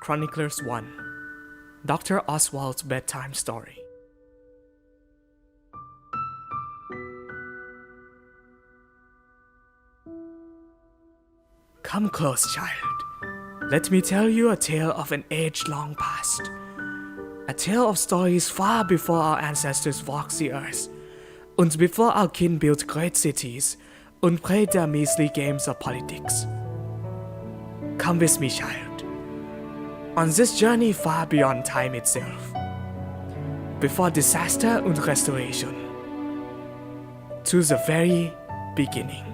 Chroniclers 1, Dr. Oswald's Bedtime Story. Come close, child. Let me tell you a tale of an age long past. A tale of stories far before our ancestors walked the earth, and before our kin built great cities and played their measly games of politics. Come with me, child, on this journey far beyond time itself, before disaster and restoration, to the very beginning.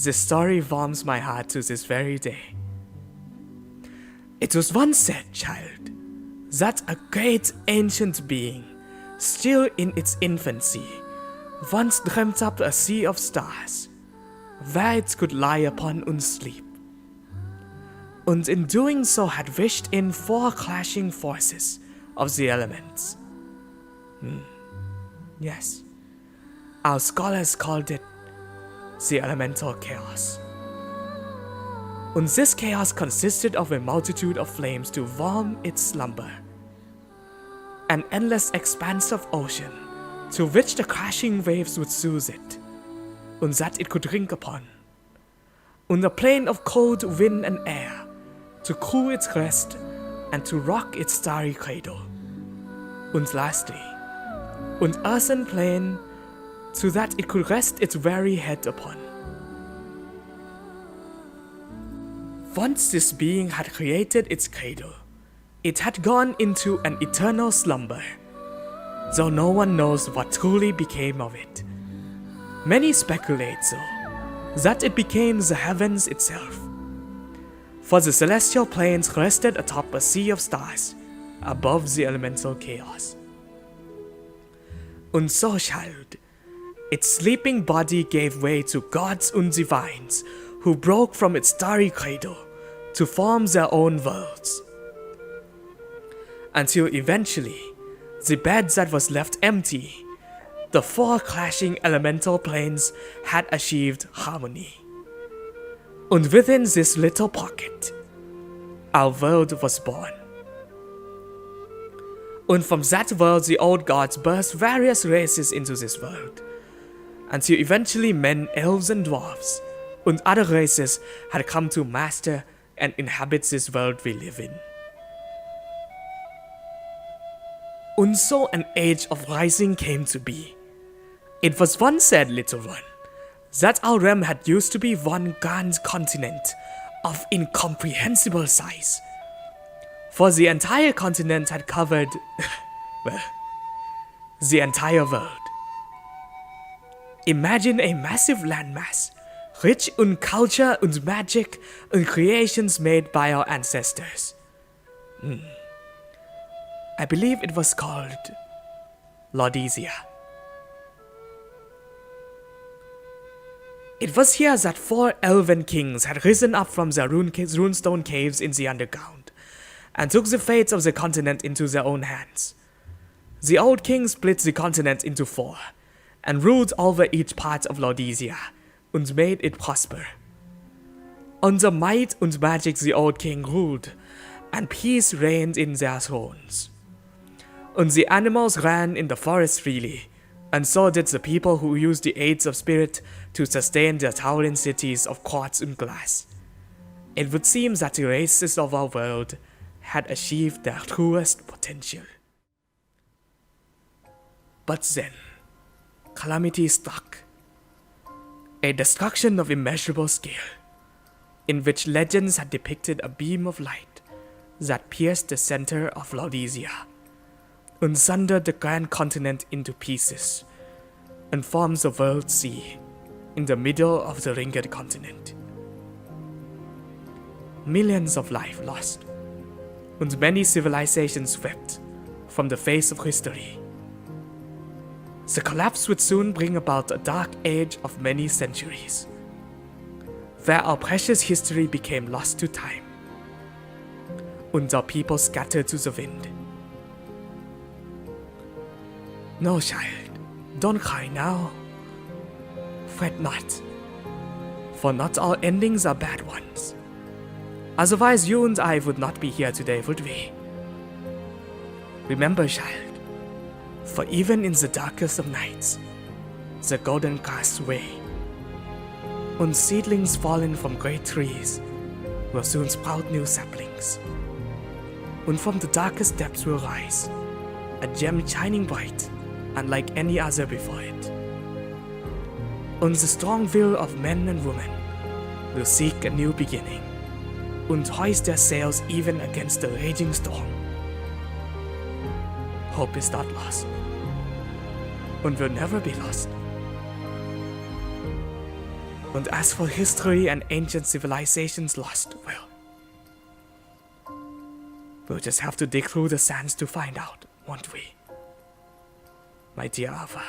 This story warms my heart to this very day. It was once said, child, that a great ancient being, still in its infancy, once dreamt up a sea of stars, where it could lie upon and sleep, and in doing so had wished in 4 clashing forces of the elements. Yes, our scholars called it the elemental chaos. And this chaos consisted of a multitude of flames to warm its slumber, an endless expanse of ocean to which the crashing waves would soothe it, and that it could drink upon, and a plain of cold wind and air to cool its rest and to rock its starry cradle, and lastly, an earthen plain so that it could rest its weary head upon. Once this being had created its cradle, it had gone into an eternal slumber, though no one knows what truly became of it. Many speculate, though, that it became the heavens itself, for the celestial planes rested atop a sea of stars above the elemental chaos. And so, child, its sleeping body gave way to gods and divines who broke from its starry cradle to form their own worlds. Until eventually, the bed that was left empty, the 4 clashing elemental planes had achieved harmony. And within this little pocket, our world was born. And from that world, the old gods birthed various races into this world, until eventually men, elves, and dwarves, and other races had come to master and inhabit this world we live in. And so an age of rising came to be. It was once said, little one, that our realm had used to be one grand continent of incomprehensible size, for the entire continent had covered, well, the entire world. Imagine a massive landmass, rich in culture and magic and creations made by our ancestors. I believe it was called Laodicea. It was here that 4 elven kings had risen up from their runestone caves in the underground, and took the fates of the continent into their own hands. The old king split the continent into 4, and ruled over each part of Laodicea, and made it prosper. Under might and magic the old king ruled, and peace reigned in their thrones. And the animals ran in the forest freely, and so did the people who used the aids of spirit to sustain their towering cities of quartz and glass. It would seem that the races of our world had achieved their truest potential. But then, calamity struck. A destruction of immeasurable scale, in which legends had depicted a beam of light that pierced the center of Laodicea, and sundered the grand continent into pieces, and formed the world sea in the middle of the ringed continent. Millions of lives lost, and many civilizations swept from the face of history. The collapse would soon bring about a dark age of many centuries, where our precious history became lost to time. and our people scattered to the wind. No, child, don't cry now. Fret not, for not all endings are bad ones. Otherwise, you and I would not be here today, would we? Remember, child, for even in the darkest of nights, the golden casts way, and seedlings fallen from great trees will soon sprout new saplings, and from the darkest depths will rise a gem shining bright, unlike any other before it. And the strong will of men and women will seek a new beginning, and hoist their sails even against the raging storm. Hope is not lost, and will never be lost. And as for history and ancient civilizations lost, well, we'll just have to dig through the sands to find out, won't we? My dear Ava.